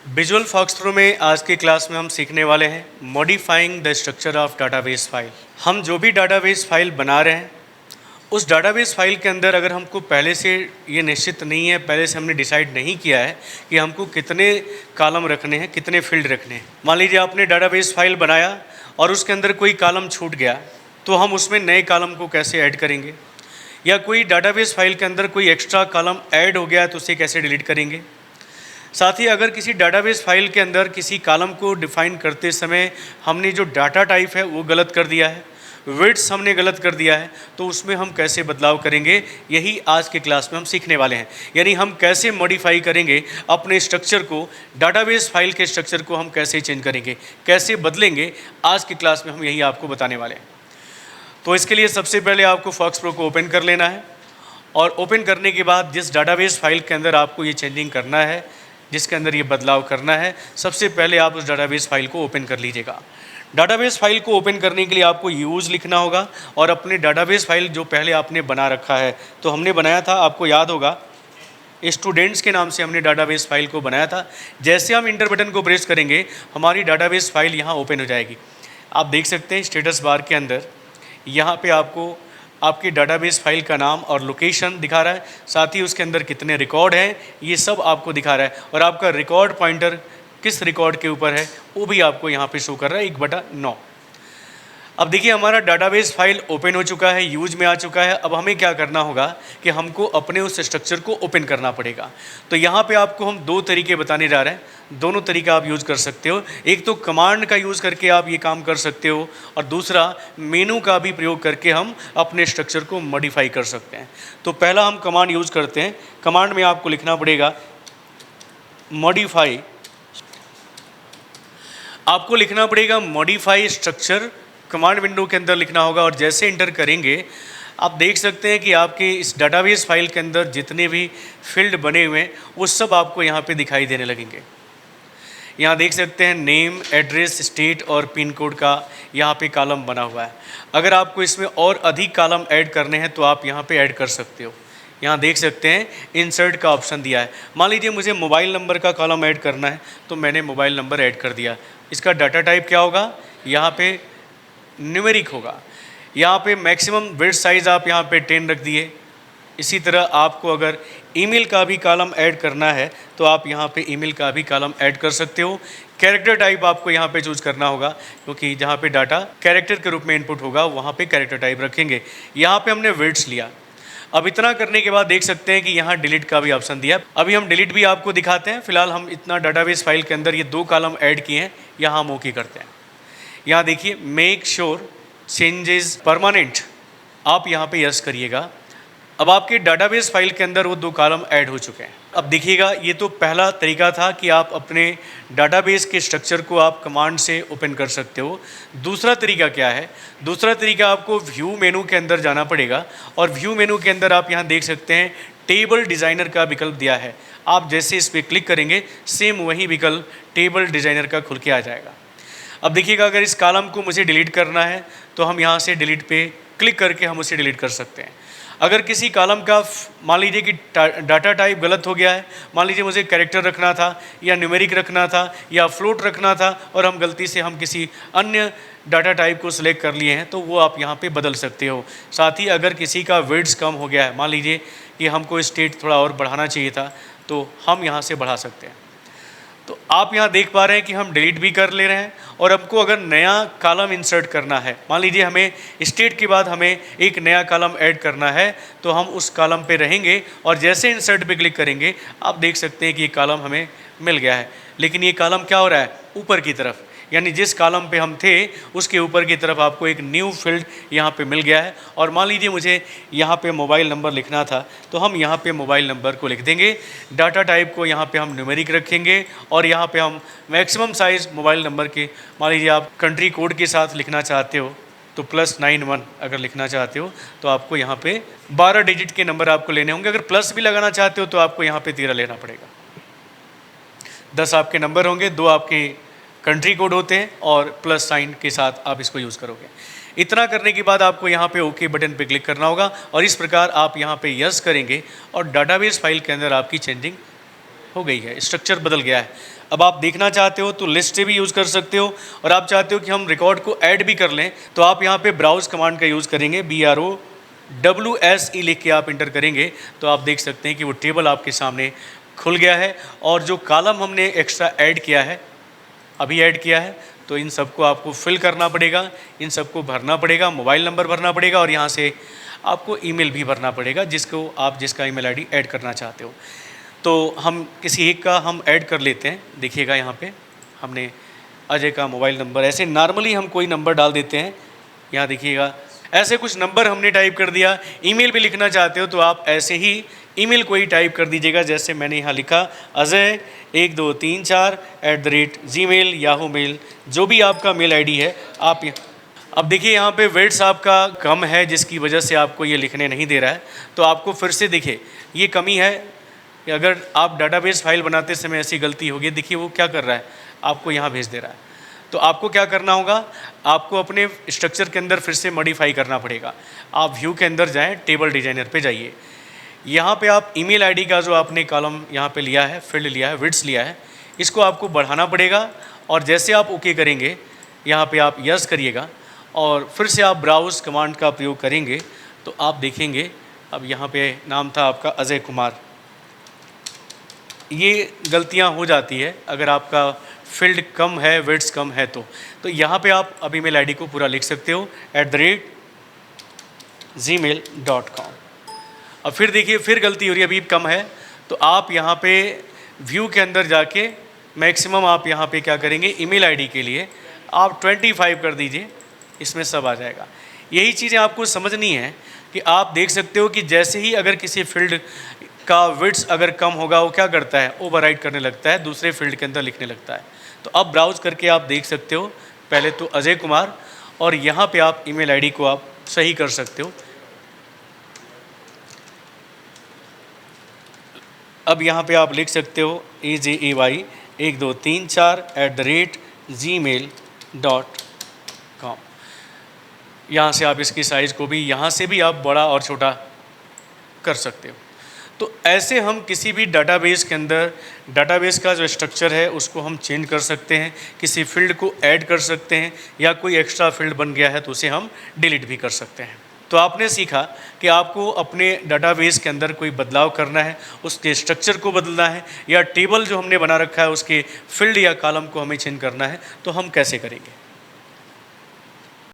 Visual fox pro में आज की क्लास में हम सीखने वाले हैं modifying the structure of database file. हम जो भी डाटाबेस फाइल बना रहे हैं उस डाटाबेस फाइल के अंदर अगर हमको पहले से ये निश्चित नहीं है, पहले से हमने डिसाइड नहीं किया है कि हमको कितने कॉलम रखने हैं, कितने फील्ड रखने हैं। मान लीजिए आपने डाटाबेस फाइल बनाया और उसके अंदर कोई कॉलम छूट गया, तो हम उसमें नए कॉलम को कैसे ऐड करेंगे, या कोई डाटाबेस फाइल के अंदर कोई एक्स्ट्रा कॉलम ऐड हो गया तो उसे कैसे डिलीट करेंगे। साथ ही अगर किसी डाटाबेस फाइल के अंदर किसी कॉलम को डिफाइन करते समय हमने जो डाटा टाइप है वो गलत कर दिया है, विड्थ हमने गलत कर दिया है, तो उसमें हम कैसे बदलाव करेंगे, यही आज के क्लास में हम सीखने वाले हैं। यानी हम कैसे मॉडिफाई करेंगे अपने स्ट्रक्चर को, डाटाबेस फाइल के स्ट्रक्चर को हम कैसे चेंज करेंगे, कैसे बदलेंगे, आज की क्लास में हम यही आपको बताने वाले हैं। तो इसके लिए सबसे पहले आपको फॉक्स प्रो को ओपन कर लेना है, और ओपन करने के बाद जिस डाटाबेस फाइल के अंदर आपको ये चेंजिंग करना है, जिसके अंदर ये बदलाव करना है, सबसे पहले आप उस डाटाबेस फाइल को ओपन कर लीजिएगा। डाटाबेस फाइल को ओपन करने के लिए आपको यूज़ लिखना होगा, और अपने डाटाबेस फाइल जो पहले आपने बना रखा है, तो हमने बनाया था, आपको याद होगा, स्टूडेंट्स के नाम से हमने डाटाबेस फाइल को बनाया था। जैसे हम इंटर बटन को प्रेस करेंगे हमारी डाटाबेस फाइल यहाँ ओपन हो जाएगी। आप देख सकते हैं स्टेटस बार के अंदर यहाँ पे आपको आपकी डाटाबेस फाइल का नाम और लोकेशन दिखा रहा है, साथ ही उसके अंदर कितने रिकॉर्ड हैं ये सब आपको दिखा रहा है, और आपका रिकॉर्ड पॉइंटर किस रिकॉर्ड के ऊपर है वो भी आपको यहाँ पे शो कर रहा है, 1/9। अब देखिए हमारा डाटाबेस फाइल ओपन हो चुका है, यूज में आ चुका है। अब हमें क्या करना होगा कि हमको अपने उस स्ट्रक्चर को ओपन करना पड़ेगा। तो यहाँ पे आपको हम दो तरीके बताने जा रहे हैं, दोनों तरीका आप यूज़ कर सकते हो। एक तो कमांड का यूज़ करके आप ये काम कर सकते हो, और दूसरा मेनू का भी प्रयोग करके हम अपने स्ट्रक्चर को मॉडिफाई कर सकते हैं। तो पहला हम कमांड यूज़ करते हैं। कमांड में आपको लिखना पड़ेगा मॉडिफाई, आपको लिखना पड़ेगा मॉडिफाई स्ट्रक्चर, कमांड विंडो के अंदर लिखना होगा, और जैसे इंटर करेंगे आप देख सकते हैं कि आपके इस डाटाबेस फाइल के अंदर जितने भी फील्ड बने हुए हैं वो सब आपको यहाँ पे दिखाई देने लगेंगे। यहाँ देख सकते हैं नेम, एड्रेस, स्टेट और पिन कोड का यहाँ पे कॉलम बना हुआ है। अगर आपको इसमें और अधिक कॉलम ऐड करने हैं तो आप यहाँ पे ऐड कर सकते हो। यहाँ देख सकते हैं इंसर्ट का ऑप्शन दिया है। मान लीजिए मुझे मोबाइल नंबर का कॉलम ऐड करना है, तो मैंने मोबाइल नंबर ऐड कर दिया। इसका डाटा टाइप क्या होगा, यहाँ पे न्यूमेरिक होगा। यहाँ पे मैक्सिमम विड्थ साइज़ आप यहाँ पे 10 रख दिए। इसी तरह आपको अगर ईमेल का भी कॉलम ऐड करना है तो आप यहाँ पे ईमेल का भी कॉलम ऐड कर सकते हो। कैरेक्टर टाइप आपको यहाँ पे चूज़ करना होगा, क्योंकि जहाँ पे डाटा कैरेक्टर के रूप में इनपुट होगा वहाँ पे कैरेक्टर टाइप रखेंगे। यहाँ पे हमने विड्थ लिया। अब इतना करने के बाद देख सकते हैं कि यहाँ डिलीट का भी ऑप्शन दिया। अभी हम डिलीट भी आपको दिखाते हैं। फिलहाल हम इतना डाटाबेस फाइल के अंदर ये 2 कॉलम ऐड किए हैं, यहाँ हम ओके करते हैं। यहाँ देखिए मेक श्योर चेंजेस परमानेंट, आप यहाँ पे यस करिएगा। अब आपके डाटाबेस फाइल के अंदर वो 2 कॉलम ऐड हो चुके हैं। अब देखिएगा ये तो पहला तरीका था कि आप अपने डाटाबेस के स्ट्रक्चर को आप कमांड से ओपन कर सकते हो। दूसरा तरीका क्या है, दूसरा तरीका आपको व्यू मेनू के अंदर जाना पड़ेगा, और व्यू मेनू के अंदर आप यहाँ देख सकते हैं टेबल डिज़ाइनर का विकल्प दिया है। आप जैसे इस पर क्लिक करेंगे सेम वही विकल्प टेबल डिज़ाइनर का खुल के आ जाएगा। अब देखिएगा अगर इस कॉलम को मुझे डिलीट करना है तो हम यहाँ से डिलीट पे क्लिक करके हम उसे डिलीट कर सकते हैं। अगर किसी कॉलम का मान लीजिए कि डाटा टाइप गलत हो गया है, मान लीजिए मुझे कैरेक्टर रखना था या न्यूमेरिक रखना था या फ्लोट रखना था, और हम गलती से हम किसी अन्य डाटा टाइप को सिलेक्ट कर लिए हैं, तो वो आप यहाँ पे बदल सकते हो। साथ ही अगर किसी का विड्थ कम हो गया है, मान लीजिए कि हमको स्टेट थोड़ा और बढ़ाना चाहिए था, तो हम यहाँ से बढ़ा सकते हैं। तो आप यहाँ देख पा रहे हैं कि हम डिलीट भी कर ले रहे हैं, और हमको अगर नया कॉलम इंसर्ट करना है, मान लीजिए हमें स्टेट के बाद हमें एक नया कॉलम ऐड करना है, तो हम उस कॉलम पे रहेंगे और जैसे इंसर्ट पे क्लिक करेंगे आप देख सकते हैं कि ये कॉलम हमें मिल गया है। लेकिन ये कॉलम क्या हो रहा है, ऊपर की तरफ, यानी जिस कॉलम पे हम थे उसके ऊपर की तरफ आपको एक न्यू फील्ड यहाँ पे मिल गया है। और मान लीजिए मुझे यहाँ पे मोबाइल नंबर लिखना था, तो हम यहाँ पे मोबाइल नंबर को लिख देंगे। डाटा टाइप को यहाँ पे हम न्यूमेरिक रखेंगे, और यहाँ पे हम मैक्सिमम साइज़ मोबाइल नंबर के, मान लीजिए आप कंट्री कोड के साथ लिखना चाहते हो तो +91 अगर लिखना चाहते हो तो आपको यहाँ पे 12 डिजिट के नंबर आपको लेने होंगे। अगर प्लस भी लगाना चाहते हो तो आपको यहाँ पे 13 लेना पड़ेगा। 10 आपके नंबर होंगे, 2 आपके कंट्री कोड होते हैं, और प्लस साइन के साथ आप इसको यूज़ करोगे। इतना करने के बाद आपको यहाँ पे ओके बटन पे क्लिक करना होगा, और इस प्रकार आप यहाँ पे यस करेंगे और डाटाबेस फाइल के अंदर आपकी चेंजिंग हो गई है, स्ट्रक्चर बदल गया है। अब आप देखना चाहते हो तो लिस्ट से भी यूज़ कर सकते हो, और आप चाहते हो कि हम रिकॉर्ड को ऐड भी कर लें तो आप यहाँ पे ब्राउज कमांड का यूज़ करेंगे। BROWSE लिख के आप इंटर करेंगे तो आप देख सकते हैं कि वो टेबल आपके सामने खुल गया है। और जो कॉलम हमने एक्स्ट्रा ऐड किया है, अभी ऐड किया है, तो इन सबको आपको फिल करना पड़ेगा, इन सबको भरना पड़ेगा, मोबाइल नंबर भरना पड़ेगा और यहाँ से आपको ईमेल भी भरना पड़ेगा जिसका ईमेल आईडी ऐड करना चाहते हो। तो हम किसी एक का हम ऐड कर लेते हैं। देखिएगा यहाँ पे हमने अजय का मोबाइल नंबर, ऐसे नॉर्मली हम कोई नंबर डाल देते हैं। यहाँ देखिएगा ऐसे कुछ नंबर हमने टाइप कर दिया। ईमेल भी लिखना चाहते हो तो आप ऐसे ही ईमेल को ही टाइप कर दीजिएगा, जैसे मैंने यहाँ लिखा अजय 1234@gmail याहू मेल, जो भी आपका मेल आईडी है आप। अब देखिए यहाँ पे वेट्स आपका कम है जिसकी वजह से आपको ये लिखने नहीं दे रहा है। तो आपको फिर से देखिए ये कमी है कि अगर आप डाटाबेस फाइल बनाते समय ऐसी गलती होगी, देखिए वो क्या कर रहा है, आपको यहाँ भेज दे रहा है। तो आपको क्या करना होगा, आपको अपने स्ट्रक्चर के अंदर फिर से मॉडिफाई करना पड़ेगा। आप व्यू के अंदर जाएं, टेबल डिजाइनर पे जाइए। यहाँ पे आप ईमेल आईडी का जो आपने कॉलम यहाँ पे लिया है, फील्ड लिया है, विड्स लिया है, इसको आपको बढ़ाना पड़ेगा। और जैसे आप ओके करेंगे, यहाँ पे आप यस करिएगा और फिर से आप ब्राउज़ कमांड का प्रयोग करेंगे तो आप देखेंगे अब यहाँ पे नाम था आपका अजय कुमार। ये गलतियाँ हो जाती है अगर आपका फील्ड कम है, विड्स कम है तो यहाँ पे आप अब ईमेल आईडी को पूरा लिख सकते हो @gmail.com। अब फिर देखिए फिर गलती हो रही है, अभी कम है तो आप यहाँ पे व्यू के अंदर जाके मैक्सिमम आप यहाँ पे क्या करेंगे, ईमेल आईडी के लिए आप 25 कर दीजिए, इसमें सब आ जाएगा। यही चीज़ें आपको समझनी है कि आप देख सकते हो कि जैसे ही अगर किसी फील्ड का विड्स अगर कम होगा वो क्या करता है, ओवरराइट करने लगता है, दूसरे फील्ड के अंदर लिखने लगता है। तो अब ब्राउज़ करके आप देख सकते हो, पहले तो अजय कुमार, और यहाँ पे आप ईमेल आईडी को आप सही कर सकते हो। अब यहाँ पे आप लिख सकते हो AJEY1234@gmail.com। यहाँ से आप इसकी साइज़ को भी यहाँ से भी आप बड़ा और छोटा कर सकते हो। तो ऐसे हम किसी भी डाटाबेस के अंदर डाटाबेस का जो स्ट्रक्चर है उसको हम चेंज कर सकते हैं, किसी फील्ड को ऐड कर सकते हैं, या कोई एक्स्ट्रा फील्ड बन गया है तो उसे हम डिलीट भी कर सकते हैं। तो आपने सीखा कि आपको अपने डाटाबेस के अंदर कोई बदलाव करना है, उसके स्ट्रक्चर को बदलना है, या टेबल जो हमने बना रखा है उसके फील्ड या कॉलम को हमें चेंज करना है, तो हम कैसे करेंगे।